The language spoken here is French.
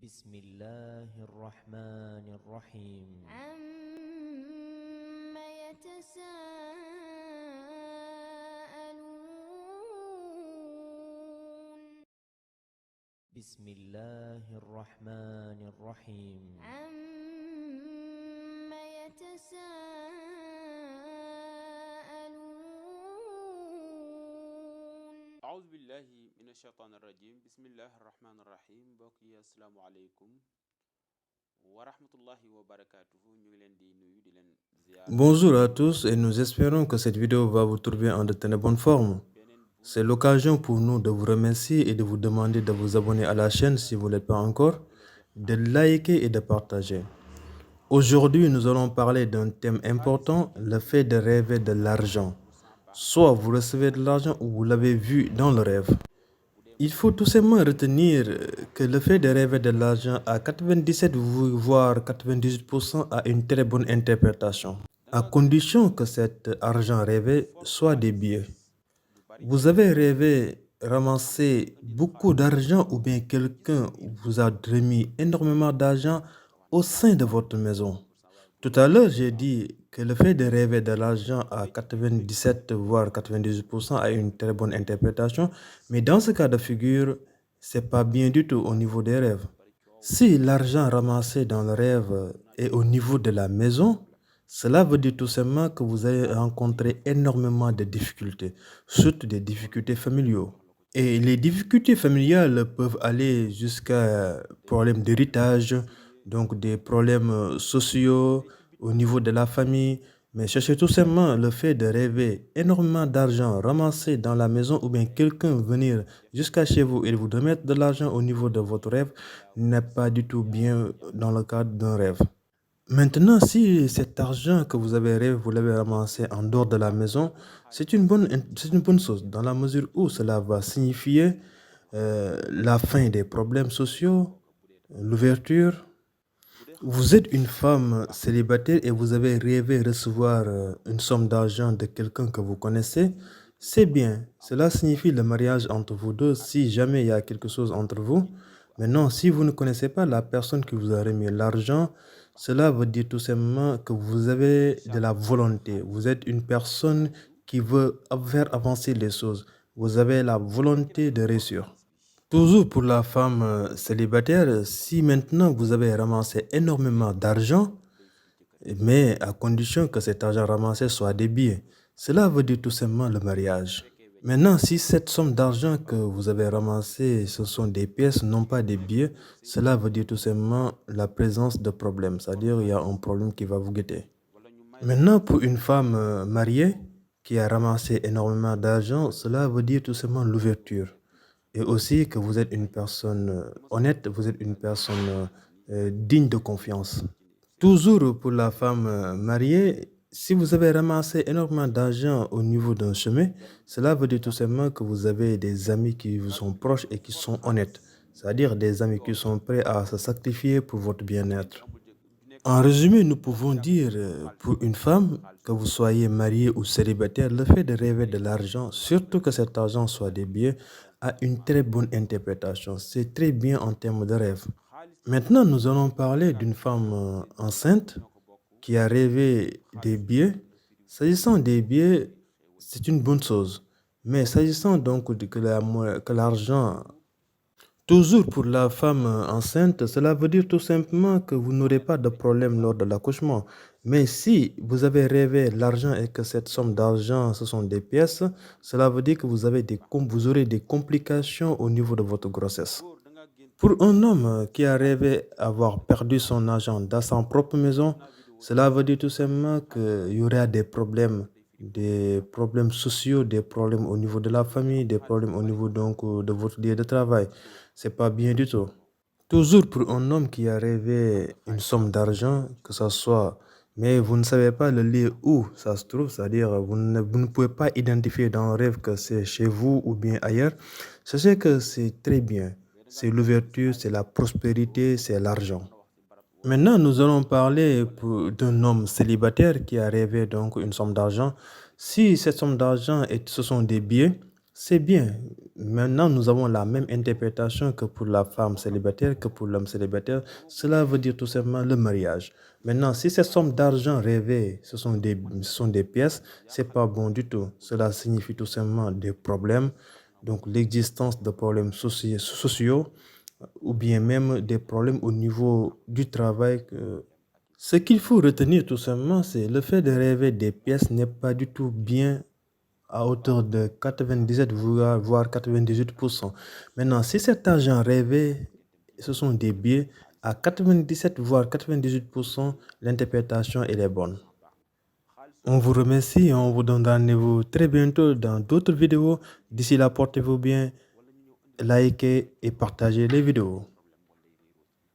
بسم الله الرحمن الرحيم عم يتساءلون بسم الله الرحمن الرحيم عم يتساءلون أعوذ بالله من الشيطان الرجيم بسم الله الرحمن الرحيم mbokk yi assalaamu aleykum wa rahmatullahi wa barakatuhu ñu ngi leen di nuyu di leen ziyaara. Bonjour à tous et nous espérons que cette vidéo va vous trouver en de très bonne forme. C'est l'occasion pour nous de vous remercier et de vous demander de vous abonner à la chaîne si vous ne l'êtes pas encore, de liker et de partager. Aujourd'hui, nous allons parler d'un thème important, le fait de rêver de l'argent. Soit vous recevez de l'argent ou vous l'avez vu dans le rêve. Il faut tout simplement retenir que le fait de rêver de l'argent à 97 voire 98% a une très bonne interprétation, à condition que cet argent rêvé soit des billets. Vous avez rêvé ramasser beaucoup d'argent ou bien quelqu'un vous a remis énormément d'argent au sein de votre maison. Tout à l'heure, j'ai dit que le fait de rêver de l'argent à 97 voire 98% a une très bonne interprétation, mais dans ce cas de figure, c'est pas bien du tout au niveau des rêves. Si l'argent ramassé dans le rêve est au niveau de la maison, cela veut dire tout simplement que vous allez rencontrer énormément de difficultés, surtout des difficultés familiales. Et les difficultés familiales peuvent aller jusqu'à problèmes d'héritage, donc des problèmes sociaux au niveau de la famille. Mais cherchez tout simplement le fait de rêver énormément d'argent ramassé dans la maison ou bien quelqu'un venir jusqu'à chez vous et vous remettre de l'argent au niveau de votre rêve n'est pas du tout bien dans le cadre d'un rêve. Maintenant, si cet argent que vous avez rêvé, vous l'avez ramassé en dehors de la maison, c'est une bonne chose dans la mesure où cela va signifier la fin des problèmes sociaux, l'ouverture. Vous êtes une femme célibataire et vous avez rêvé recevoir une somme d'argent de quelqu'un que vous connaissez. C'est bien. Cela signifie le mariage entre vous deux si jamais il y a quelque chose entre vous. Maintenant, si vous ne connaissez pas la personne qui vous a remis l'argent, cela veut dire tout simplement que vous avez de la volonté. Vous êtes une personne qui veut faire avancer les choses. Vous avez la volonté de réussir. Toujours pour la femme célibataire, si maintenant vous avez ramassé énormément d'argent, mais à condition que cet argent ramassé soit des billets, cela veut dire tout simplement le mariage. Maintenant, si cette somme d'argent que vous avez ramassée, ce sont des pièces, non pas des billets, cela veut dire tout simplement la présence de problèmes, c'est-à-dire il y a un problème qui va vous guetter. Maintenant, pour une femme mariée qui a ramassé énormément d'argent, cela veut dire tout simplement l'ouverture. Et aussi que vous êtes une personne honnête, vous êtes une personne digne de confiance. Toujours pour la femme mariée, si vous avez ramassé énormément d'argent au niveau d'un chemin, cela veut dire tout simplement que vous avez des amis qui vous sont proches et qui sont honnêtes. C'est-à-dire des amis qui sont prêts à se sacrifier pour votre bien-être. En résumé, nous pouvons dire pour une femme, que vous soyez marié ou célibataire, le fait de rêver de l'argent, surtout que cet argent soit des billets, a une très bonne interprétation. C'est très bien en termes de rêve. Maintenant, nous allons parler d'une femme enceinte qui a rêvé des billets. S'agissant des billets, c'est une bonne chose. Mais s'agissant donc que l'argent, toujours pour la femme enceinte, cela veut dire tout simplement que vous n'aurez pas de problème lors de l'accouchement. Mais si vous avez rêvé l'argent et que cette somme d'argent, ce sont des pièces, cela veut dire que vous aurez des complications au niveau de votre grossesse. Pour un homme qui a rêvé avoir perdu son argent dans sa propre maison, cela veut dire tout simplement qu'il y aura des problèmes sociaux, des problèmes au niveau de la famille, des problèmes au niveau donc de votre lieu de travail. C'est pas bien du tout. Toujours pour un homme qui a rêvé une somme d'argent, que ce soit, mais vous ne savez pas le lieu où ça se trouve, c'est-à-dire vous ne pouvez pas identifier dans le rêve que c'est chez vous ou bien ailleurs, sachez que c'est très bien. C'est l'ouverture, c'est la prospérité, c'est l'argent. Maintenant, nous allons parler d'un homme célibataire qui a rêvé donc une somme d'argent. Si cette somme d'argent, ce sont des billets, c'est bien. Maintenant, nous avons la même interprétation que pour la femme célibataire, que pour l'homme célibataire. Cela veut dire tout simplement le mariage. Maintenant, si ces sommes d'argent rêvées, ce sont des pièces, c'est pas bon du tout. Cela signifie tout simplement des problèmes, donc l'existence de problèmes sociaux ou bien même des problèmes au niveau du travail. Ce qu'il faut retenir tout simplement, c'est le fait de rêver des pièces n'est pas du tout bien à hauteur de 97 voire 98%. Maintenant, si cet argent rêvé, ce sont des billets, à 97 voire 98%, l'interprétation elle est bonne. On vous remercie et on vous donne rendez-vous très bientôt dans d'autres vidéos. D'ici là, portez-vous bien, likez et partagez les vidéos.